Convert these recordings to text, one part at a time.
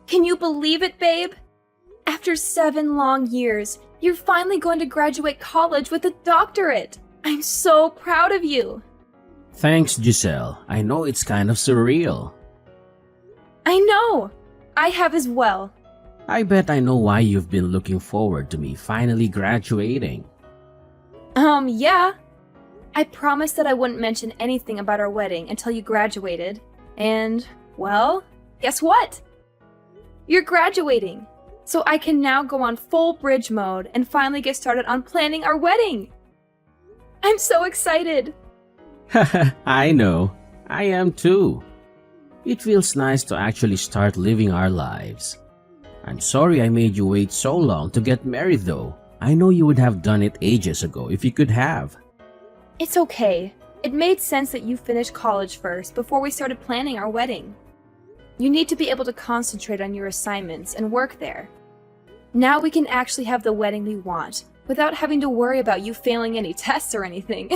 Can you believe it, babe? After 7 long years, you're finally going to graduate college with a doctorate. I'm so proud of you. Thanks, Giselle. I know it's kind of surreal. I know. I have as well. I bet I know why you've been looking forward to me finally graduating. Yeah. I promised that I wouldn't mention anything about our wedding until you graduated. And, well, guess what? You're graduating. So I can now go on full bridge mode and finally get started on planning our wedding. I'm so excited. I know. I am too. It feels nice to actually start living our lives. I'm sorry I made you wait so long to get married though. I know you would have done it ages ago if you could have. It's okay. It made sense that you finished college first before we started planning our wedding. You need to be able to concentrate on your assignments and work there. Now we can actually have the wedding we want without having to worry about you failing any tests or anything.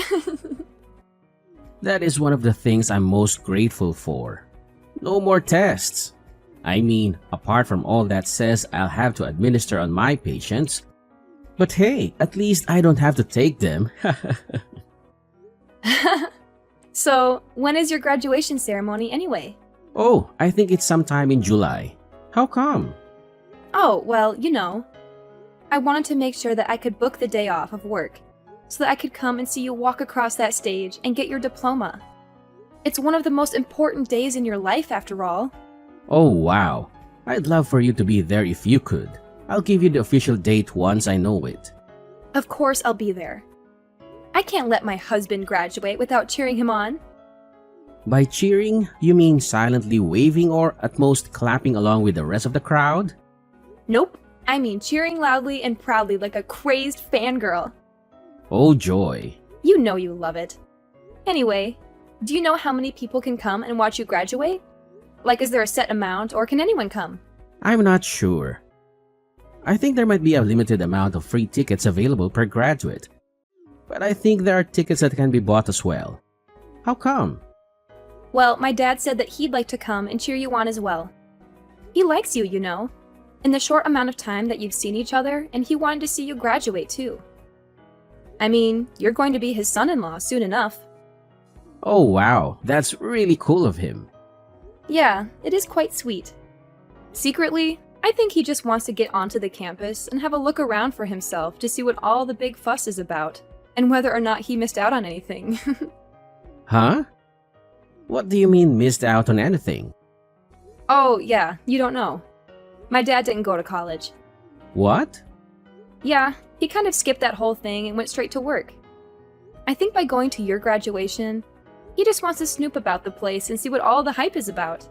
That is one of the things I'm most grateful for. No more tests. I mean, apart from all that says I'll have to administer on my patients. But hey, at least I don't have to take them. So, when is your graduation ceremony anyway? Oh, I think it's sometime in July. How come? Oh, well, I wanted to make sure that I could book the day off of work so that I could come and see you walk across that stage and get your diploma. It's one of the most important days in your life, after all. Oh wow, I'd love for you to be there if you could. I'll give you the official date once I know it. Of course I'll be there. I can't let my husband graduate without cheering him on. By cheering, you mean silently waving or at most clapping along with the rest of the crowd? Nope, I mean cheering loudly and proudly like a crazed fangirl. Oh joy. You know you love it. Anyway, do you know how many people can come and watch you graduate? Like, is there a set amount, or can anyone come? I'm not sure. I think there might be a limited amount of free tickets available per graduate. But I think there are tickets that can be bought as well. How come? Well, my dad said that he'd like to come and cheer you on as well. He likes you, in the short amount of time that you've seen each other, and he wanted to see you graduate too. I mean, you're going to be his son-in-law soon enough. Oh wow, that's really cool of him. Yeah, it is quite sweet. Secretly, I think he just wants to get onto the campus and have a look around for himself to see what all the big fuss is about, and whether or not he missed out on anything. Huh? What do you mean missed out on anything? Oh, yeah, you don't know. My dad didn't go to college. What? Yeah, he kind of skipped that whole thing and went straight to work. I think by going to your graduation, he just wants to snoop about the place and see what all the hype is about.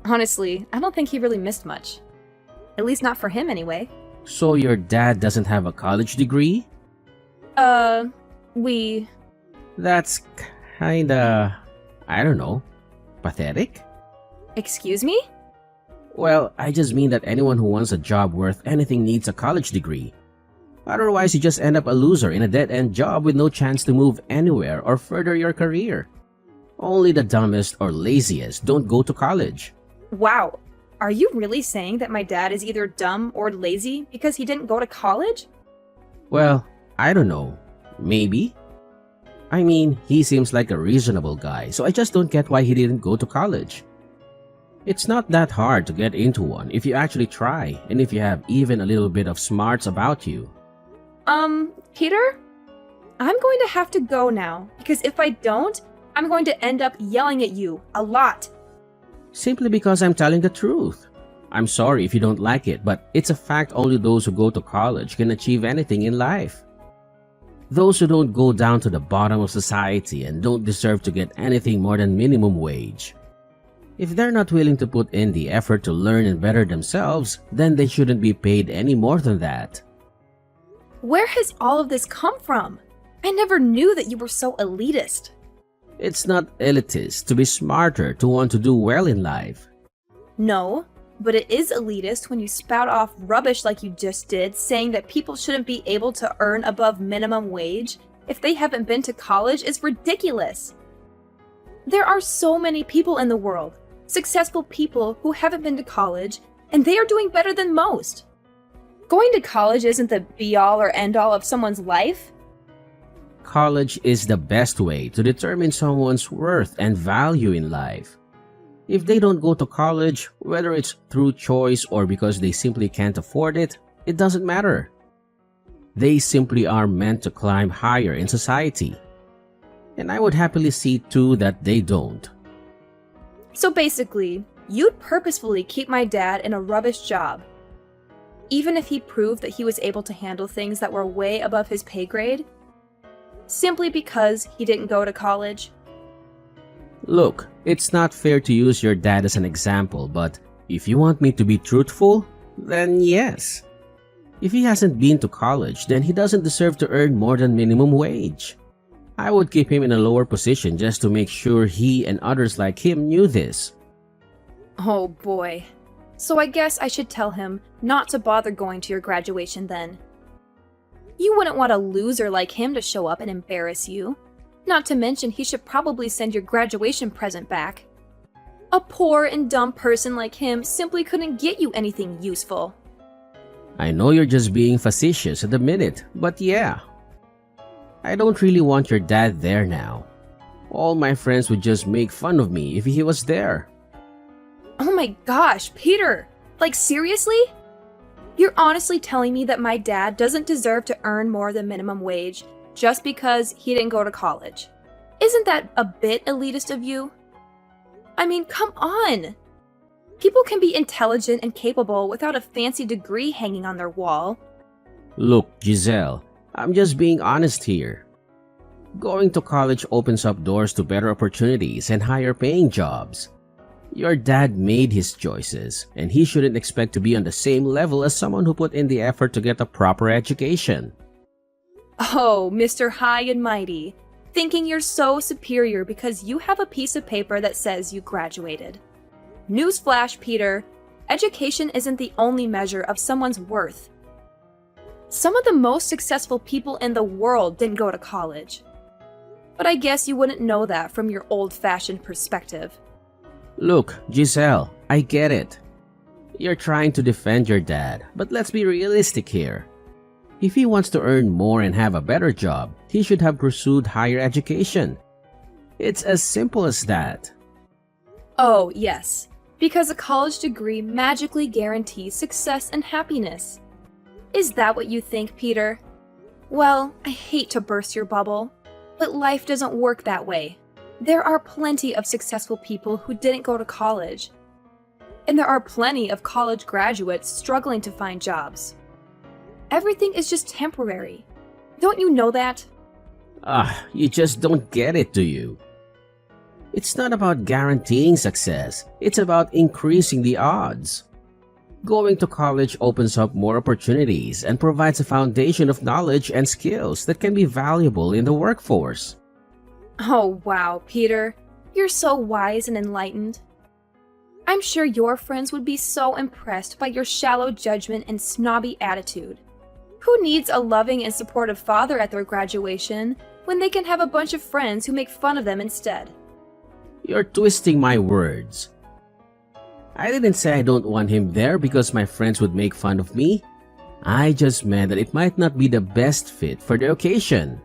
Honestly, I don't think he really missed much. At least not for him anyway. So your dad doesn't have a college degree? We... That's kinda... I don't know. Pathetic? Excuse me? Well, I just mean that anyone who wants a job worth anything needs a college degree. Otherwise, you just end up a loser in a dead-end job with no chance to move anywhere or further your career. Only the dumbest or laziest don't go to college. Wow. Are you really saying that my dad is either dumb or lazy because he didn't go to college? Well, I don't know. Maybe. I mean, he seems like a reasonable guy, so I just don't get why he didn't go to college. It's not that hard to get into one if you actually try and if you have even a little bit of smarts about you. Peter? I'm going to have to go now, because if I don't, I'm going to end up yelling at you a lot. Simply because I'm telling the truth. I'm sorry if you don't like it, but it's a fact only those who go to college can achieve anything in life. Those who don't go down to the bottom of society and don't deserve to get anything more than minimum wage. If they're not willing to put in the effort to learn and better themselves, then they shouldn't be paid any more than that. Where has all of this come from? I never knew that you were so elitist. It's not elitist to be smarter to want to do well in life. No, but it is elitist when you spout off rubbish like you just did, saying that people shouldn't be able to earn above minimum wage if they haven't been to college is ridiculous. There are so many people in the world, successful people who haven't been to college, and they are doing better than most. Going to college isn't the be-all or end-all of someone's life. College is the best way to determine someone's worth and value in life. If they don't go to college, whether it's through choice or because they simply can't afford it, it doesn't matter. They simply are meant to climb higher in society. And I would happily see too that they don't. So basically, you'd purposefully keep my dad in a rubbish job, even if he proved that he was able to handle things that were way above his pay grade, simply because he didn't go to college. Look, it's not fair to use your dad as an example, but if you want me to be truthful, then yes. If he hasn't been to college, then he doesn't deserve to earn more than minimum wage. I would keep him in a lower position just to make sure he and others like him knew this. Oh boy. So I guess I should tell him not to bother going to your graduation then. You wouldn't want a loser like him to show up and embarrass you. Not to mention he should probably send your graduation present back. A poor and dumb person like him simply couldn't get you anything useful. I know you're just being facetious at the minute, but yeah. I don't really want your dad there now. All my friends would just make fun of me if he was there. Oh my gosh, Peter! Like seriously? You're honestly telling me that my dad doesn't deserve to earn more than minimum wage just because he didn't go to college? Isn't that a bit elitist of you? I mean, come on! People can be intelligent and capable without a fancy degree hanging on their wall. Look, Giselle, I'm just being honest here. Going to college opens up doors to better opportunities and higher paying jobs. Your dad made his choices, and he shouldn't expect to be on the same level as someone who put in the effort to get a proper education. Oh, Mr. High and Mighty, thinking you're so superior because you have a piece of paper that says you graduated. Newsflash, Peter, education isn't the only measure of someone's worth. Some of the most successful people in the world didn't go to college. But I guess you wouldn't know that from your old-fashioned perspective. Look, Giselle, I get it. You're trying to defend your dad, but let's be realistic here. If he wants to earn more and have a better job, he should have pursued higher education. It's as simple as that. Oh, yes, because a college degree magically guarantees success and happiness. Is that what you think, Peter? Well, I hate to burst your bubble, but life doesn't work that way. There are plenty of successful people who didn't go to college. And there are plenty of college graduates struggling to find jobs. Everything is just temporary. Don't you know that? You just don't get it, do you? It's not about guaranteeing success. It's about increasing the odds. Going to college opens up more opportunities and provides a foundation of knowledge and skills that can be valuable in the workforce. Oh wow, Peter. You're so wise and enlightened. I'm sure your friends would be so impressed by your shallow judgment and snobby attitude. Who needs a loving and supportive father at their graduation when they can have a bunch of friends who make fun of them instead? You're twisting my words. I didn't say I don't want him there because my friends would make fun of me. I just meant that it might not be the best fit for the occasion.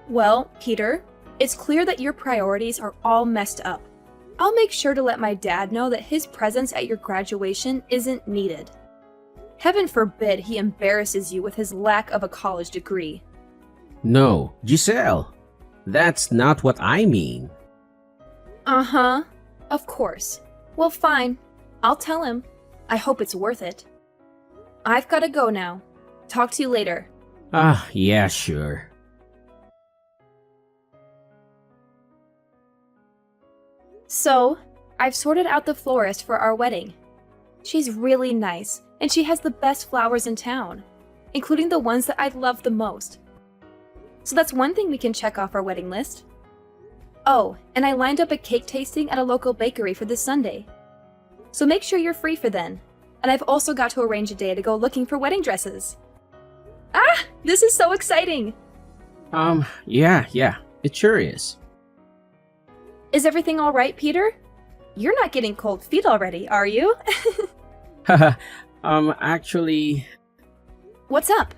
Well, Peter, it's clear that your priorities are all messed up. I'll make sure to let my dad know that his presence at your graduation isn't needed. Heaven forbid he embarrasses you with his lack of a college degree. No, Giselle, that's not what I mean. Uh-huh, of course. Well, fine. I'll tell him. I hope it's worth it. I've gotta go now. Talk to you later. Yeah, sure. So, I've sorted out the florist for our wedding. She's really nice, and she has the best flowers in town, including the ones that I love the most. So that's one thing we can check off our wedding list. Oh, and I lined up a cake tasting at a local bakery for this Sunday. So make sure you're free for then. And I've also got to arrange a day to go looking for wedding dresses. Ah, this is so exciting! Yeah, it sure is. Is everything all right, Peter? You're not getting cold feet already, are you? Haha, actually, What's up?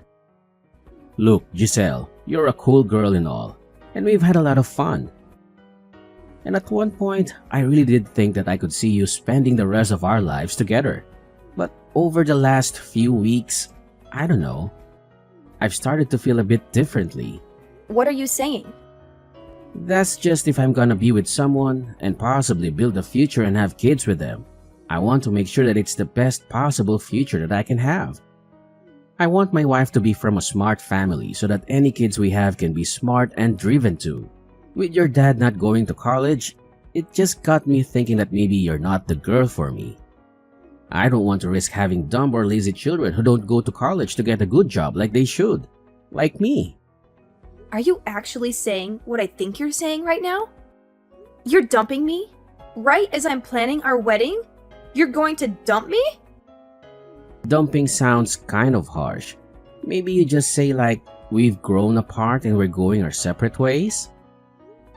look, Giselle, you're a cool girl and all, and we've had a lot of fun. And at one point, I really did think that I could see you spending the rest of our lives together. But over the last few weeks, I don't know, I've started to feel a bit differently. What are you saying? That's just if I'm gonna be with someone and possibly build a future and have kids with them. I want to make sure that it's the best possible future that I can have. I want my wife to be from a smart family so that any kids we have can be smart and driven too. With your dad not going to college, it just got me thinking that maybe you're not the girl for me. I don't want to risk having dumb or lazy children who don't go to college to get a good job like they should. Like me. Are you actually saying what I think you're saying right now? You're dumping me? Right as I'm planning our wedding? You're going to dump me? Dumping sounds kind of harsh. Maybe you just say like, we've grown apart and we're going our separate ways?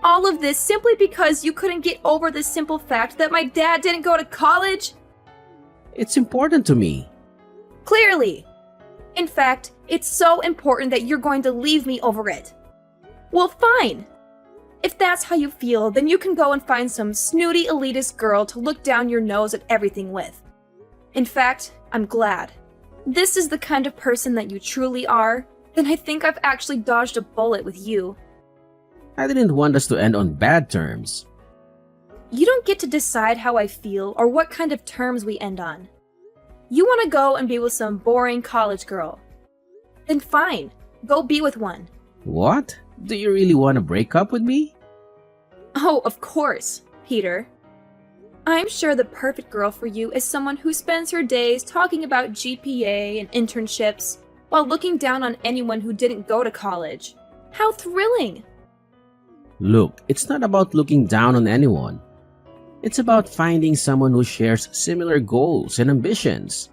All of this simply because you couldn't get over the simple fact that my dad didn't go to college? It's important to me. Clearly. In fact, it's so important that you're going to leave me over it. Well, fine. If that's how you feel, then you can go and find some snooty elitist girl to look down your nose at everything with. In fact, I'm glad. This is the kind of person that you truly are, then I think I've actually dodged a bullet with you. I didn't want us to end on bad terms. You don't get to decide how I feel or what kind of terms we end on. You want to go and be with some boring college girl. Then fine, go be with one. What? Do you really want to break up with me? Oh, of course, Peter. I'm sure the perfect girl for you is someone who spends her days talking about GPA and internships while looking down on anyone who didn't go to college. How thrilling! Look, it's not about looking down on anyone. It's about finding someone who shares similar goals and ambitions.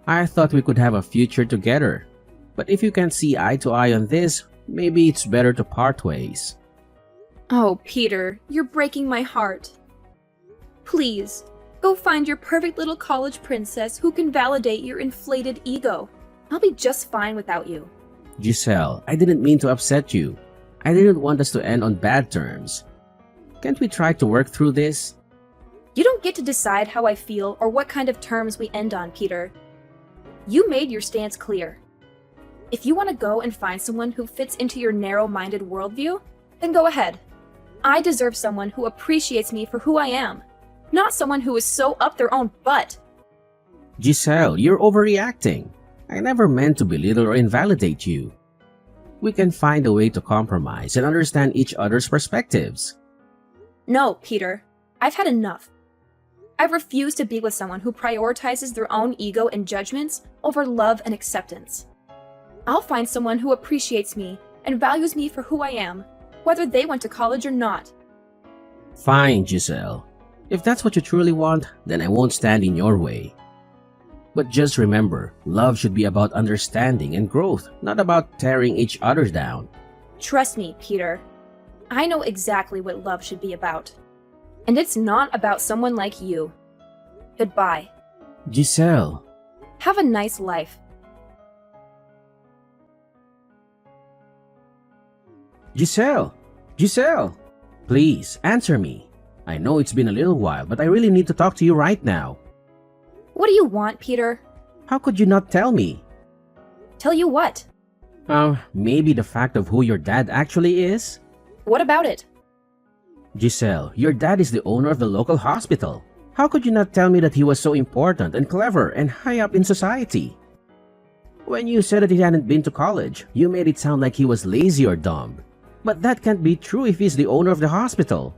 I thought we could have a future together, but if you can't see eye to eye on this, maybe it's better to part ways. Oh, Peter, you're breaking my heart. Please, go find your perfect little college princess who can validate your inflated ego. I'll be just fine without you. Giselle, I didn't mean to upset you. I didn't want us to end on bad terms. Can't we try to work through this? You don't get to decide how I feel or what kind of terms we end on, Peter. You made your stance clear. If you want to go and find someone who fits into your narrow-minded worldview, then go ahead. I deserve someone who appreciates me for who I am, not someone who is so up their own butt. Giselle, you're overreacting. I never meant to belittle or invalidate you. We can find a way to compromise and understand each other's perspectives. No, Peter. I've had enough. I refuse to be with someone who prioritizes their own ego and judgments over love and acceptance. I'll find someone who appreciates me and values me for who I am, whether they went to college or not. Fine, Giselle. If that's what you truly want, then I won't stand in your way. But just remember, love should be about understanding and growth, not about tearing each other down. Trust me, Peter. I know exactly what love should be about. And it's not about someone like you. Goodbye. Giselle. Have a nice life. Giselle! Giselle! Please, answer me. I know it's been a little while, but I really need to talk to you right now. What do you want, Peter? How could you not tell me? Tell you what? Maybe the fact of who your dad actually is? What about it? Giselle, your dad is the owner of the local hospital. How could you not tell me that he was so important and clever and high up in society? When you said that he hadn't been to college, you made it sound like he was lazy or dumb. But that can't be true if he's the owner of the hospital.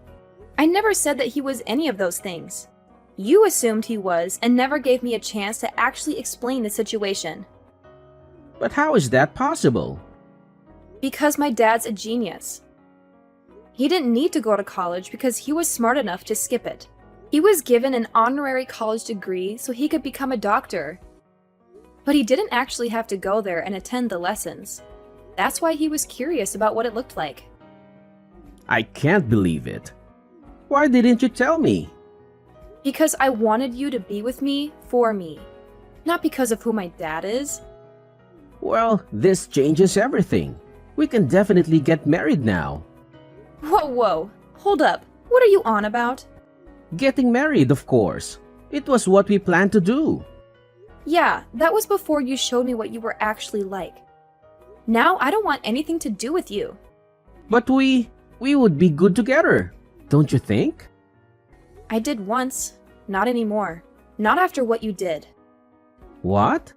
I never said that he was any of those things. You assumed he was and never gave me a chance to actually explain the situation. But how is that possible? Because my dad's a genius. He didn't need to go to college because he was smart enough to skip it. He was given an honorary college degree so he could become a doctor. But he didn't actually have to go there and attend the lessons. That's why he was curious about what it looked like. I can't believe it. Why didn't you tell me? Because I wanted you to be with me for me, not because of who my dad is. Well, this changes everything. We can definitely get married now. Whoa, hold up. What are you on about? Getting married, of course. It was what we planned to do. Yeah, that was before you showed me what you were actually like. Now I don't want anything to do with you. But we would be good together, don't you think? I did once, not anymore. Not after what you did. What?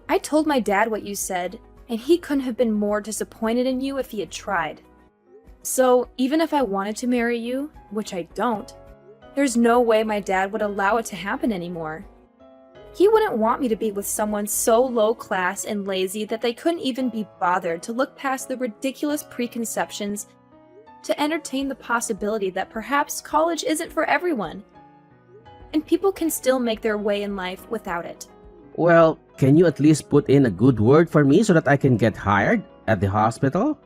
I told my dad what you said, and he couldn't have been more disappointed in you if he had tried. So, even if I wanted to marry you, which I don't, there's no way my dad would allow it to happen anymore. He wouldn't want me to be with someone so low class and lazy that they couldn't even be bothered to look past the ridiculous preconceptions to entertain the possibility that perhaps college isn't for everyone, and people can still make their way in life without it. Well, can you at least put in a good word for me so that I can get hired at the hospital?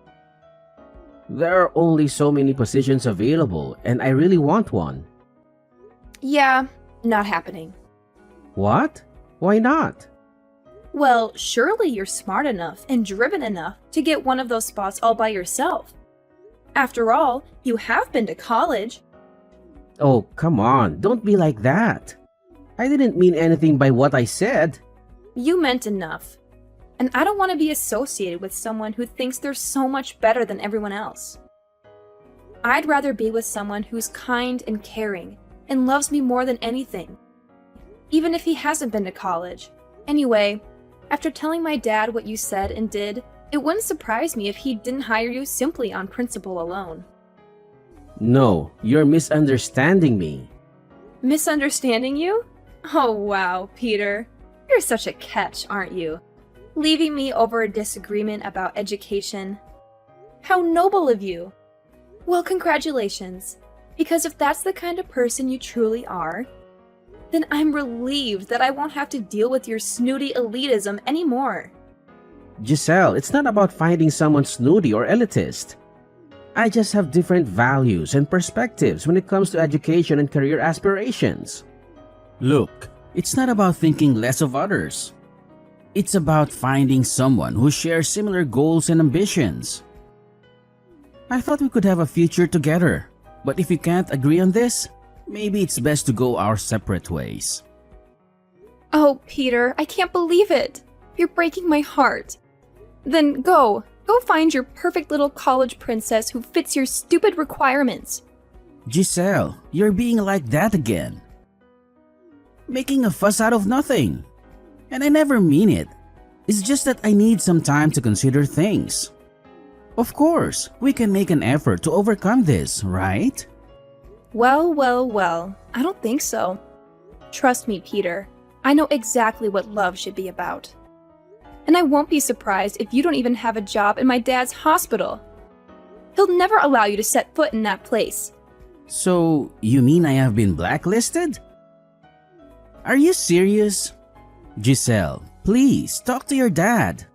There are only so many positions available, and I really want one. Yeah, not happening. What? Why not? Well, surely you're smart enough and driven enough to get one of those spots all by yourself. After all, you have been to college. Oh, come on, don't be like that. I didn't mean anything by what I said. You meant enough. And I don't want to be associated with someone who thinks they're so much better than everyone else. I'd rather be with someone who's kind and caring and loves me more than anything, even if he hasn't been to college. Anyway, after telling my dad what you said and did, it wouldn't surprise me if he didn't hire you simply on principle alone. No, you're misunderstanding me. Misunderstanding you? Oh wow, Peter. You're such a catch, aren't you? Leaving me over a disagreement about education. How noble of you! Well, congratulations. Because if that's the kind of person you truly are, then I'm relieved that I won't have to deal with your snooty elitism anymore. Giselle, it's not about finding someone snooty or elitist. I just have different values and perspectives when it comes to education and career aspirations. Look, it's not about thinking less of others. It's about finding someone who shares similar goals and ambitions. I thought we could have a future together, but if we can't agree on this, maybe it's best to go our separate ways. Oh, Peter, I can't believe it. You're breaking my heart. Then go find your perfect little college princess who fits your stupid requirements. Giselle, you're being like that again. Making a fuss out of nothing. And I never mean it. It's just that I need some time to consider things. Of course, we can make an effort to overcome this, right? Well, I don't think so. Trust me, Peter. I know exactly what love should be about. And I won't be surprised if you don't even have a job in my dad's hospital. He'll never allow you to set foot in that place. So, you mean I have been blacklisted? Are you serious? Giselle, please talk to your dad.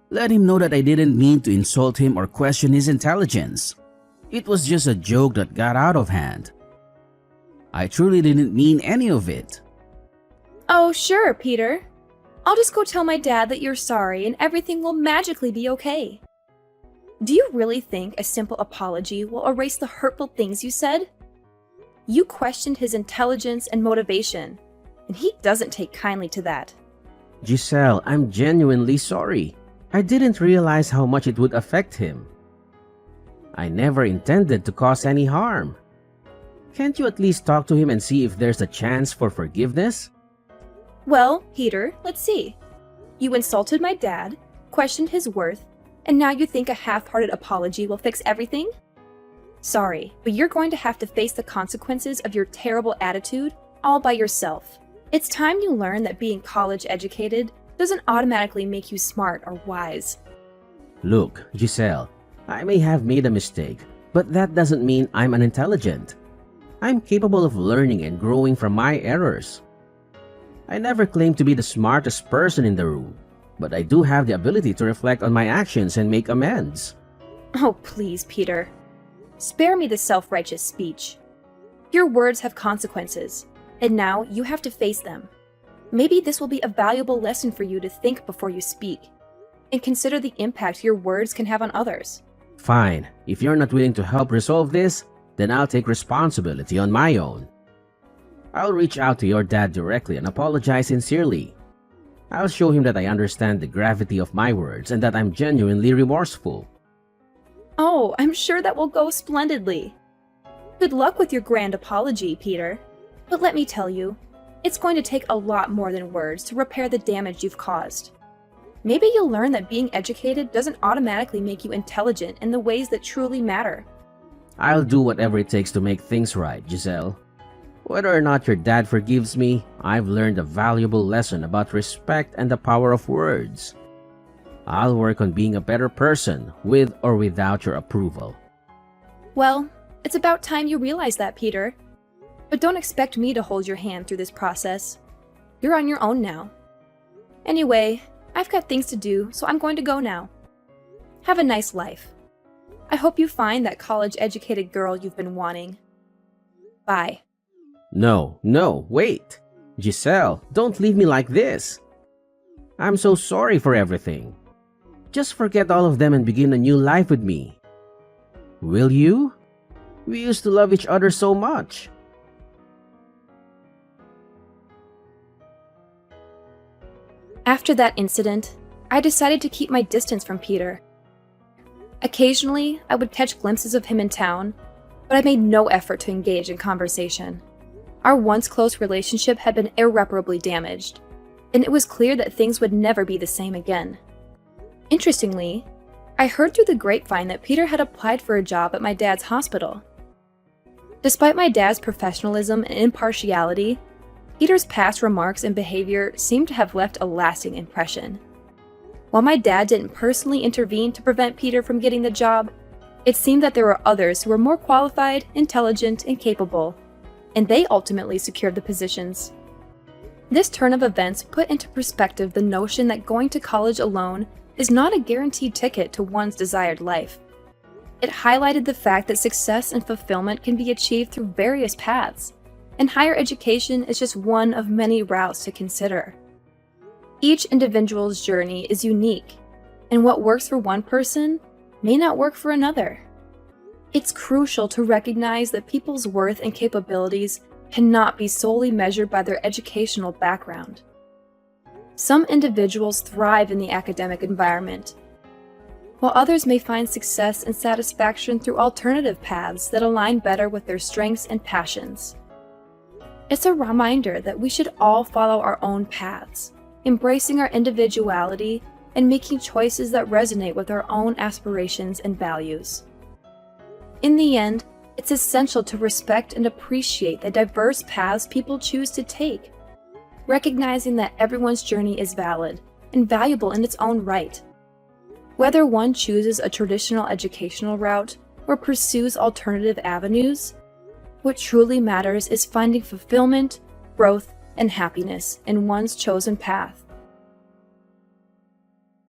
Let him know that I didn't mean to insult him or question his intelligence. It was just a joke that got out of hand. I truly didn't mean any of it. Oh, sure, Peter. I'll just go tell my dad that you're sorry and everything will magically be okay. Do you really think a simple apology will erase the hurtful things you said? You questioned his intelligence and motivation, and he doesn't take kindly to that. Giselle, I'm genuinely sorry. I didn't realize how much it would affect him. I never intended to cause any harm. Can't you at least talk to him and see if there's a chance for forgiveness? Well, Peter, let's see. You insulted my dad, questioned his worth, and now you think a half-hearted apology will fix everything? Sorry, but you're going to have to face the consequences of your terrible attitude all by yourself. It's time you learn that being college educated doesn't automatically make you smart or wise. Look, Giselle, I may have made a mistake, but that doesn't mean I'm unintelligent. I'm capable of learning and growing from my errors. I never claimed to be the smartest person in the room, but I do have the ability to reflect on my actions and make amends. Oh, please, Peter. Spare me the self-righteous speech. Your words have consequences, And now you have to face them. Maybe this will be a valuable lesson for you to think before you speak, and consider the impact your words can have on others. Fine, if you're not willing to help resolve this, then I'll take responsibility on my own. I'll reach out to your dad directly and apologize sincerely. I'll show him that I understand the gravity of my words and that I'm genuinely remorseful. Oh, I'm sure that will go splendidly. Good luck with your grand apology, Peter. But let me tell you, it's going to take a lot more than words to repair the damage you've caused. Maybe you'll learn that being educated doesn't automatically make you intelligent in the ways that truly matter. I'll do whatever it takes to make things right, Giselle. Whether or not your dad forgives me, I've learned a valuable lesson about respect and the power of words. I'll work on being a better person, with or without your approval. Well, it's about time you realize that, Peter. But don't expect me to hold your hand through this process. You're on your own now. Anyway, I've got things to do, so I'm going to go now. Have a nice life. I hope you find that college-educated girl you've been wanting. Bye. No, wait. Giselle, don't leave me like this. I'm so sorry for everything. Just forget all of them and begin a new life with me. Will you? We used to love each other so much. After that incident, I decided to keep my distance from Peter. Occasionally, I would catch glimpses of him in town, but I made no effort to engage in conversation. Our once close relationship had been irreparably damaged, and it was clear that things would never be the same again. Interestingly, I heard through the grapevine that Peter had applied for a job at my dad's hospital. Despite my dad's professionalism and impartiality, Peter's past remarks and behavior seemed to have left a lasting impression. While my dad didn't personally intervene to prevent Peter from getting the job, it seemed that there were others who were more qualified, intelligent, and capable, and they ultimately secured the positions. This turn of events put into perspective the notion that going to college alone is not a guaranteed ticket to one's desired life. It highlighted the fact that success and fulfillment can be achieved through various paths, and higher education is just one of many routes to consider. Each individual's journey is unique, and what works for one person may not work for another. It's crucial to recognize that people's worth and capabilities cannot be solely measured by their educational background. Some individuals thrive in the academic environment, while others may find success and satisfaction through alternative paths that align better with their strengths and passions. It's a reminder that we should all follow our own paths, embracing our individuality and making choices that resonate with our own aspirations and values. In the end, it's essential to respect and appreciate the diverse paths people choose to take, recognizing that everyone's journey is valid and valuable in its own right. Whether one chooses a traditional educational route or pursues alternative avenues, what truly matters is finding fulfillment, growth, and happiness in one's chosen path.